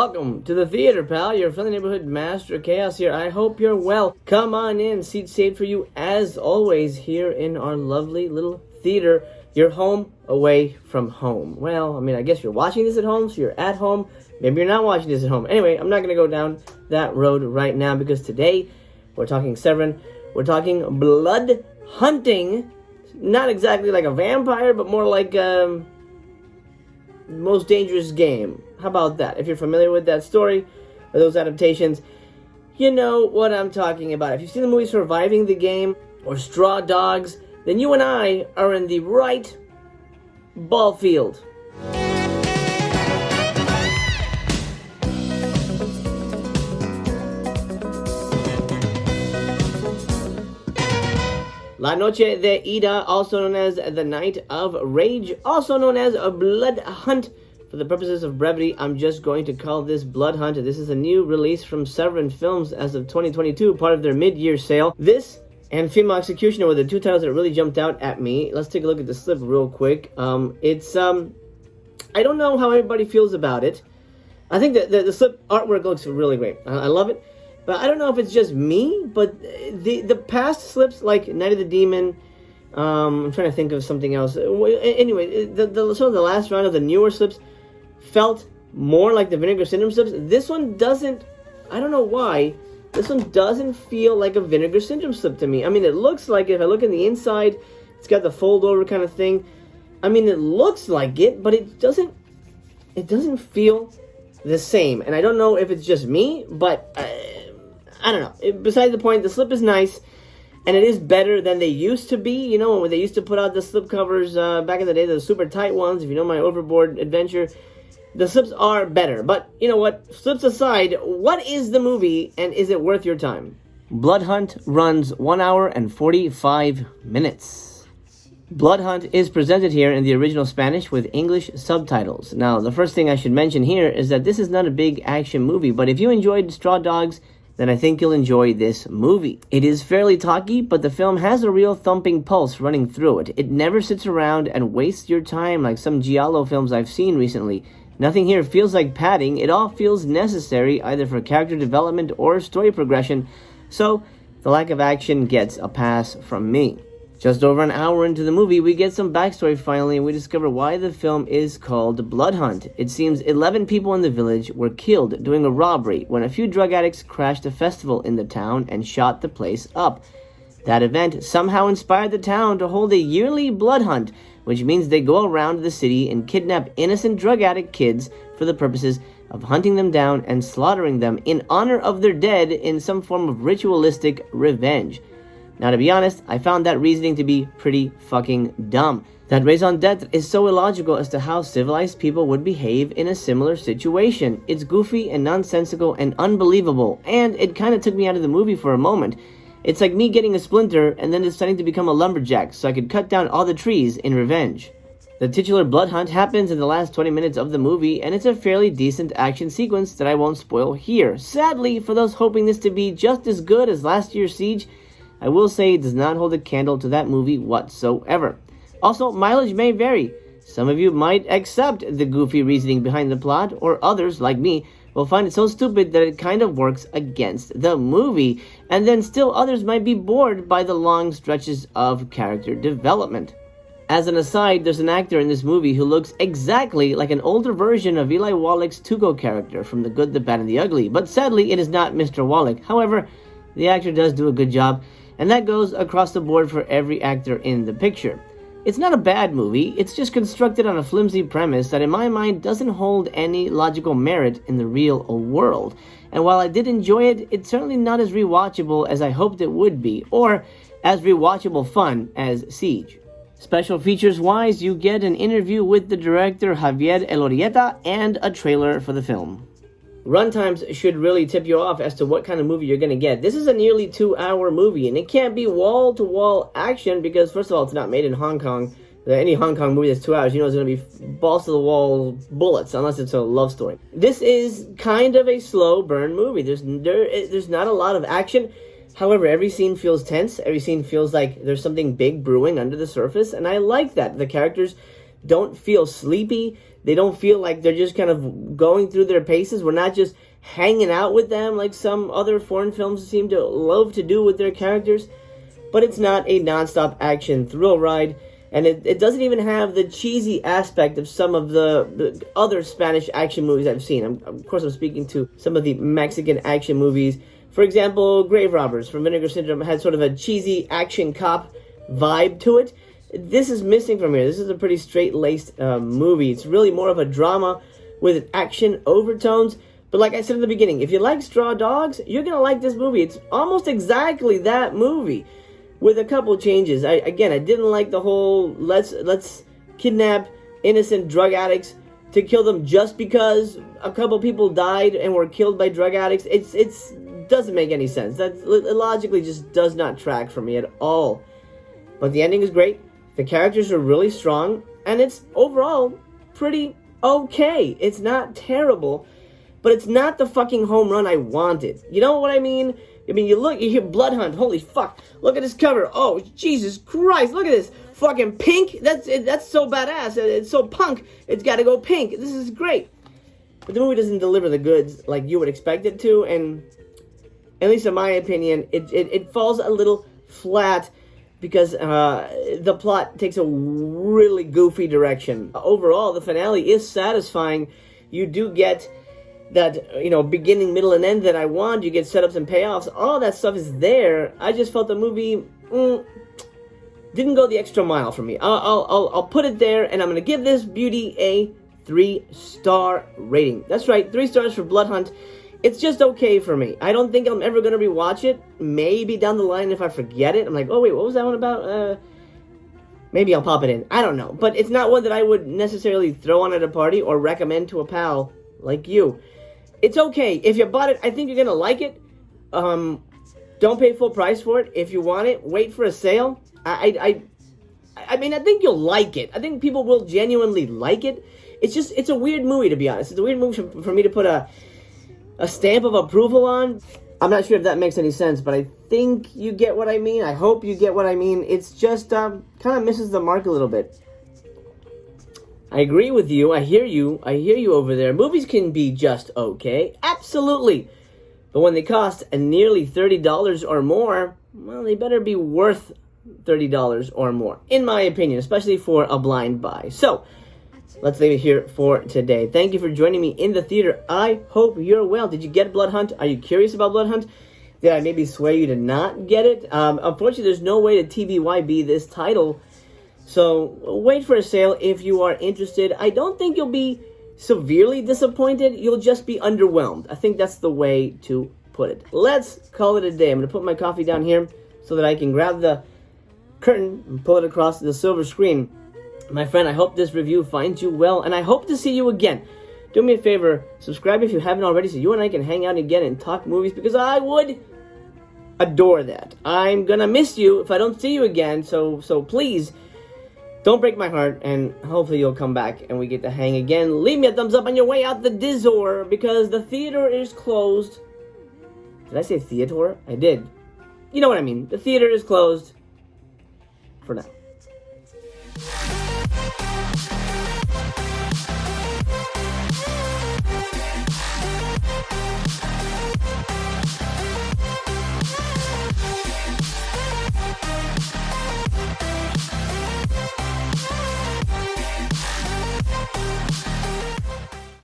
Welcome to the theater, pal. Your friendly neighborhood master chaos here. I hope you're well. Come on in. Seats saved for you as always here in our lovely little theater. Your home away from home. Well, I mean, I guess you're watching this at home, so you're at home. Maybe you're not watching this at home. Anyway, I'm not going to go down that road right now because today we're talking Severin. We're talking blood hunting. Not exactly like a vampire, but more like Most Dangerous Game. How about that? If you're familiar with that story or those adaptations, you know what I'm talking about. If you've seen the movie Surviving the Game or Straw Dogs, then you and I are in the right ball field. La Noche de Ida, also known as The Night of Rage, also known as a Blood Hunt. For the purposes of brevity, I'm just going to call this Blood Hunt. This is a new release from Severin Films as of 2022, part of their mid-year sale. This and Female Executioner were the two titles that really jumped out at me. Let's take a look at the slip real quick. I don't know how everybody feels about it. I think that the slip artwork looks really great. I love it. But I don't know if it's just me, but the past slips like Night of the Demon, I'm trying to think of something else. Anyway, some of the last round of the newer slips felt more like the Vinegar Syndrome slips. This one doesn't, I don't know why, this one doesn't feel like a Vinegar Syndrome slip to me. I mean, it looks like, if I look in the inside, it's got the fold over kind of thing. I mean, it looks like it, but it doesn't feel the same. And I don't know if it's just me, but I don't know. Besides the point, the slip is nice, and it is better than they used to be. You know, when they used to put out the slip covers back in the day, the super tight ones, if you know my Overboard adventure, the slips are better. But you know what? Slips aside, what is the movie, and is it worth your time? Blood Hunt runs 1 hour and 45 minutes. Blood Hunt is presented here in the original Spanish with English subtitles. Now, the first thing I should mention here is that this is not a big action movie, but if you enjoyed Straw Dogs, then I think you'll enjoy this movie. It is fairly talky, but the film has a real thumping pulse running through it. It never sits around and wastes your time like some giallo films I've seen recently. Nothing here feels like padding. It all feels necessary, either for character development or story progression, so the lack of action gets a pass from me. Just over an hour into the movie, we get some backstory finally, and we discover why the film is called Blood Hunt. It seems 11 people in the village were killed during a robbery when a few drug addicts crashed a festival in the town and shot the place up. That event somehow inspired the town to hold a yearly blood hunt, which means they go around the city and kidnap innocent drug addict kids for the purposes of hunting them down and slaughtering them in honor of their dead in some form of ritualistic revenge. Now, to be honest, I found that reasoning to be pretty fucking dumb. That raison d'etre is so illogical as to how civilized people would behave in a similar situation. It's goofy and nonsensical and unbelievable, and it kind of took me out of the movie for a moment. It's like me getting a splinter and then deciding to become a lumberjack so I could cut down all the trees in revenge. The titular blood hunt happens in the last 20 minutes of the movie, and it's a fairly decent action sequence that I won't spoil here. Sadly, for those hoping this to be just as good as last year's Siege, I will say it does not hold a candle to that movie whatsoever. Also, mileage may vary. Some of you might accept the goofy reasoning behind the plot, or others, like me, will find it so stupid that it kind of works against the movie, and then still others might be bored by the long stretches of character development. As an aside, there's an actor in this movie who looks exactly like an older version of Eli Wallach's Tuco character from The Good, the Bad, and the Ugly, but sadly it is not Mr. Wallach. However, the actor does do a good job, and that goes across the board for every actor in the picture. It's not a bad movie, it's just constructed on a flimsy premise that in my mind doesn't hold any logical merit in the real world. And while I did enjoy it, it's certainly not as rewatchable as I hoped it would be, or as rewatchable fun as Siege. Special features wise, you get an interview with the director Javier Elorrieta and a trailer for the film. Runtimes should really tip you off as to what kind of movie you're going to get. This is a nearly 2-hour movie, and it can't be wall-to-wall action because, first of all, it's not made in Hong Kong. Any Hong Kong movie that's 2 hours, you know it's going to be balls-to-the-wall bullets, unless it's a love story. This is kind of a slow burn movie. There's not a lot of action. However, every scene feels tense. Every scene feels like there's something big brewing under the surface, and I like that. The characters don't feel sleepy. They don't feel like they're just kind of going through their paces. We're not just hanging out with them like some other foreign films seem to love to do with their characters. But it's not a non-stop action thrill ride. And it doesn't even have the cheesy aspect of some of the other Spanish action movies I've seen. Of course, I'm speaking to some of the Mexican action movies. For example, Grave Robbers from Vinegar Syndrome had sort of a cheesy action cop vibe to it. This is missing from here. This is a pretty straight-laced movie. It's really more of a drama with action overtones. But like I said in the beginning, if you like Straw Dogs, you're going to like this movie. It's almost exactly that movie with a couple changes. I didn't like the whole let's kidnap innocent drug addicts to kill them just because a couple people died and were killed by drug addicts. It's doesn't make any sense. That it logically just does not track for me at all. But the ending is great. The characters are really strong, and it's overall pretty okay. It's not terrible, but it's not the fucking home run I wanted. You know what I mean? I mean, you hear Blood Hunt. Holy fuck! Look at this cover. Oh, Jesus Christ! Look at this fucking pink. That's so badass. It's so punk. It's got to go pink. This is great. But the movie doesn't deliver the goods like you would expect it to, and at least in my opinion, it falls a little flat because the plot takes a really goofy direction. Overall, the finale is satisfying. You do get that, beginning, middle, and end that I want. You get setups and payoffs. All that stuff is there. I just felt the movie didn't go the extra mile for me. I'll put it there, and I'm going to give this beauty a 3-star rating. That's right, 3 stars for Blood Hunt. It's just okay for me. I don't think I'm ever going to rewatch it. Maybe down the line if I forget it. I'm like, oh wait, what was that one about? Maybe I'll pop it in. I don't know. But it's not one that I would necessarily throw on at a party or recommend to a pal like you. It's okay. If you bought it, I think you're going to like it. Don't pay full price for it. If you want it, wait for a sale. I mean, I think you'll like it. I think people will genuinely like it. It's a weird movie, to be honest. It's a weird movie for me to put a stamp of approval on. I'm not sure if that makes any sense, but I think you get what I mean. I hope you get what I mean. It's just kind of misses the mark a little bit. I agree with you. I hear you over there. Movies can be just okay. Absolutely. But when they cost nearly $30 or more, well, they better be worth $30 or more, in my opinion, especially for a blind buy. So, let's leave it here for today. Thank you for joining me in the theater. I hope you're well. Did you get Blood Hunt? Are you curious about Blood Hunt? Did I maybe sway you to not get it? Unfortunately, there's no way to TBYB this title. So wait for a sale if you are interested. I don't think you'll be severely disappointed. You'll just be underwhelmed. I think that's the way to put it. Let's call it a day. I'm going to put my coffee down here so that I can grab the curtain and pull it across the silver screen. My friend, I hope this review finds you well, and I hope to see you again. Do me a favor, subscribe if you haven't already so you and I can hang out again and talk movies, because I would adore that. I'm gonna miss you if I don't see you again, so please, don't break my heart, and hopefully you'll come back and we get to hang again. Leave me a thumbs up on your way out the Dizor, because the theater is closed. Did I say theater? I did. You know what I mean. The theater is closed for now.